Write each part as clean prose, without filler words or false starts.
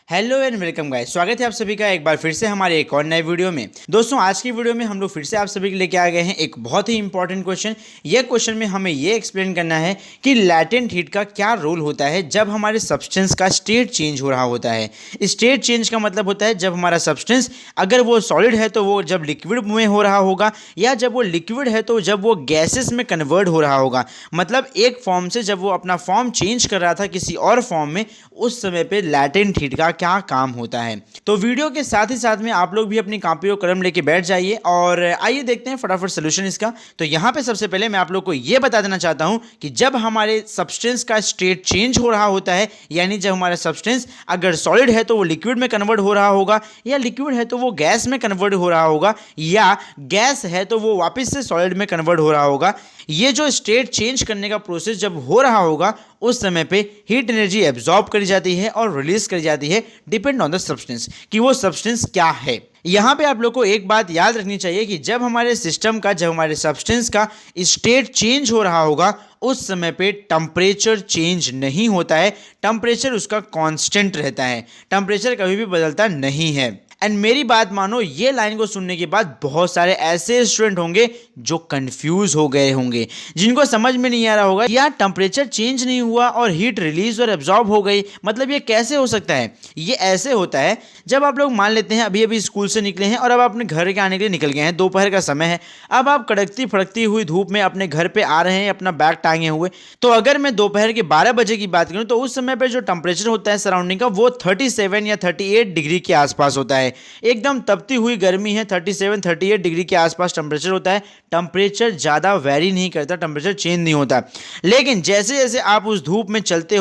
Hello and welcome guys, स्वागत है आप सभी का एक बार फिर से हमारे एक और नए वीडियो में। दोस्तों, आज की वीडियो में हम लोग फिर से आप सभी के लेके आ गए हैं एक बहुत ही इंपॉर्टेंट क्वेश्चन। यह क्वेश्चन में हमें ये एक्सप्लेन करना है कि लैटेंट हीट का क्या रोल होता है जब हमारे सब्सटेंस का स्टेट चेंज हो रहा होता है। स्टेट चेंज का मतलब होता है जब हमारा सब्सटेंस अगर वो सॉलिड है तो वो जब लिक्विड में हो रहा होगा, या जब वो लिक्विड है तो जब वो गैसेस में कन्वर्ट हो रहा होगा। मतलब एक फॉर्म से जब वो अपना फॉर्म चेंज कर रहा था किसी और फॉर्म में, उस समय पे लैटेंट हीट का क्या काम होता है। तो वीडियो के साथ ही साथ में आप लोग भी अपनी कॉपी और कलम लेके बैठ जाइए और आइए देखते हैं फटाफट सोल्यूशन इसका। तो यहाँ पे सबसे पहले मैं आप लोग को ये बता देना चाहता हूँ कि जब हमारे सब्सटेंस का स्टेट चेंज हो रहा होता है, यानी जब हमारा सब्सटेंस अगर सॉलिड है तो वो लिक्विड में कन्वर्ट हो रहा होगा, या लिक्विड है तो वो गैस में कन्वर्ट हो रहा होगा, या गैस है तो वो वापस से सॉलिड में कन्वर्ट हो रहा होगा। ये जो स्टेट चेंज करने का प्रोसेस जब हो रहा होगा, उस समय पे हीट एनर्जी एब्जॉर्ब करी जाती है और रिलीज करी जाती है, डिपेंड ऑन द सब्सटेंस कि वो सब्सटेंस क्या है। यहाँ पे आप लोग को एक बात याद रखनी चाहिए कि जब हमारे सिस्टम का, जब हमारे सब्सटेंस का स्टेट चेंज हो रहा होगा, उस समय पे टेम्परेचर चेंज नहीं होता है। टेम्परेचर उसका कांस्टेंट रहता है, टेम्परेचर कभी भी बदलता नहीं है। एंड मेरी बात मानो, ये लाइन को सुनने के बाद बहुत सारे ऐसे स्टूडेंट होंगे जो कंफ्यूज हो गए होंगे, जिनको समझ में नहीं आ रहा होगा यार टेम्परेचर चेंज नहीं हुआ और हीट रिलीज और एब्जॉर्ब हो गई, मतलब ये कैसे हो सकता है। ये ऐसे होता है जब आप लोग मान लेते हैं अभी अभी स्कूल से निकले हैं और अब अपने घर के आने के लिए निकल गए हैं, दोपहर का समय है। अब आप कड़कती फड़कती हुई धूप में अपने घर पे आ रहे हैं अपना बैग टांगे हुए। तो अगर मैं दोपहर के 12 बजे की बात करूं तो उस समय पर जो टेम्परेचर होता है सराउंडिंग का, वो 37 या 38 डिग्री के आसपास होता है। एकदम तपती हुई गर्मी है, 37-38 डिग्री के आसपास टेम्परेचर होता है। टेम्परेचर ज़्यादा वेरी नहीं करता, टेम्परेचर चेंज नहीं होता। लेकिन जैसे जैसे आप उस धूप में चलते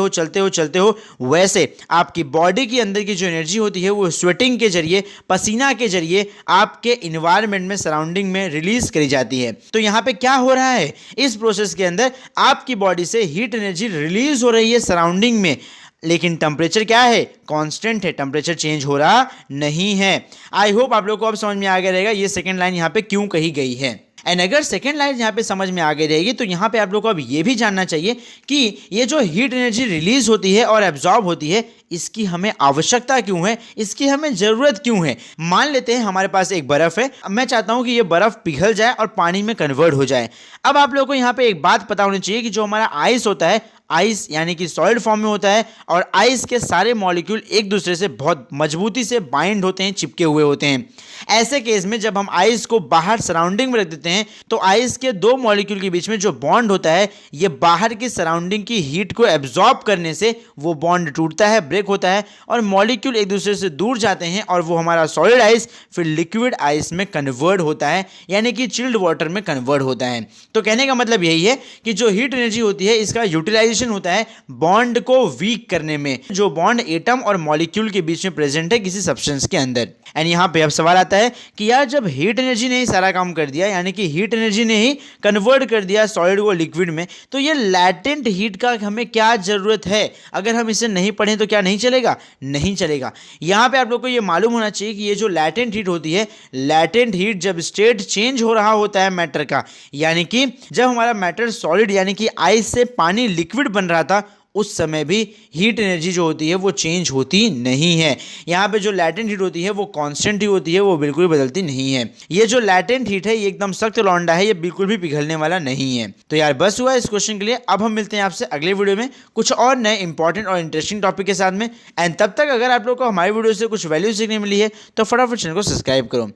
हो, वैसे आपकी बॉडी के अंदर की जो एनर्जी होती है वो स्वेटिंग के जरिए, पसीना के जरिए आपके इन्वायरमेंट में, सराउंडिंग में रिलीज करी जाती है। तो यहाँ पे क्या हो रहा है, इस प्रोसेस के अंदर आपकी बॉडी से हीट एनर्जी रिलीज हो रही है सराउंडिंग में, लेकिन टेम्परेचर क्या है, कांस्टेंट है, टेम्परेचर चेंज हो रहा नहीं है। आई होप आप लोग को अब समझ में आ गया रहेगा ये सेकंड लाइन यहाँ पे क्यों कही गई है। एंड अगर सेकंड लाइन यहाँ पे समझ में आ गई रहेगी तो यहाँ पे आप लोग को अब ये भी जानना चाहिए कि ये जो हीट एनर्जी रिलीज होती है और एब्जॉर्ब होती है, इसकी हमें आवश्यकता क्यों है, इसकी हमें ज़रूरत क्यों है। मान लेते हैं हमारे पास एक बर्फ़ है, अब मैं चाहता हूँ कि ये बर्फ़ पिघल जाए और पानी में कन्वर्ट हो जाए। अब आप लोगों को यहाँ पे एक बात पता होनी चाहिए कि जो हमारा आइस होता है, आइस यानी कि सॉलिड फॉर्म में होता है, और आइस के सारे मॉलिक्यूल एक दूसरे से बहुत मजबूती से बाइंड होते हैं, चिपके हुए होते हैं। ऐसे केस में जब हम आइस को बाहर सराउंडिंग में रख देते हैं तो आइस के दो मॉलिक्यूल के बीच में जो बॉन्ड होता है, ये बाहर की सराउंडिंग की हीट को एब्जॉर्ब करने से वो बॉन्ड टूटता है, ब्रेक होता है, और मॉलिक्यूल एक दूसरे से दूर जाते हैं, और वो हमारा सॉलिड आइस फिर लिक्विड आइस में कन्वर्ट होता है, यानी कि चिल्ड वाटर में कन्वर्ट होता है। तो कहने का मतलब यही है कि जो हीट एनर्जी होती है, इसका यूटिलाइजेशन होता है बॉन्ड को वीक करने में, जो बॉन्ड एटम और मॉलिक्यूल के बीच में प्रेजेंट है किसी सब्सटेंस के अंदर। एंड यहाँ पे अब सवाल आता है कि यार जब हीट एनर्जी ने ही सारा काम कर दिया, यानी कि हीट एनर्जी ने ही कन्वर्ट कर दिया सॉलिड को लिक्विड में, तो ये लैटेंट हीट का हमें क्या जरूरत है। अगर हम इसे नहीं पढ़ें तो क्या नहीं चलेगा, नहीं चलेगा। यहाँ पे आप लोग को ये मालूम होना चाहिए कि ये जो लैटेंट हीट होती है, लैटेंट हीट जब स्टेट चेंज हो रहा होता है मैटर का, यानी कि जब हमारा मैटर सॉलिड यानी कि आइस से पानी लिक्विड बन रहा था, उस समय भी हीट एनर्जी जो होती है वो चेंज होती नहीं है। यहाँ पे जो लैटेंट हीट होती है वो कांस्टेंट ही होती है, वो बिल्कुल भी बदलती नहीं है। ये जो लैटेंट हीट है ये एकदम सख्त लौंडा है, ये बिल्कुल भी पिघलने वाला नहीं है। तो यार बस हुआ इस क्वेश्चन के लिए। अब हम मिलते हैं आपसे अगले वीडियो में कुछ और नए इंपॉर्टेंट और इंटरेस्टिंग टॉपिक के साथ में। एंड तब तक अगर आप लोग को हमारी वीडियो से कुछ वैल्यू सीखने मिली है तो फटाफट चैनल को सब्सक्राइब करो।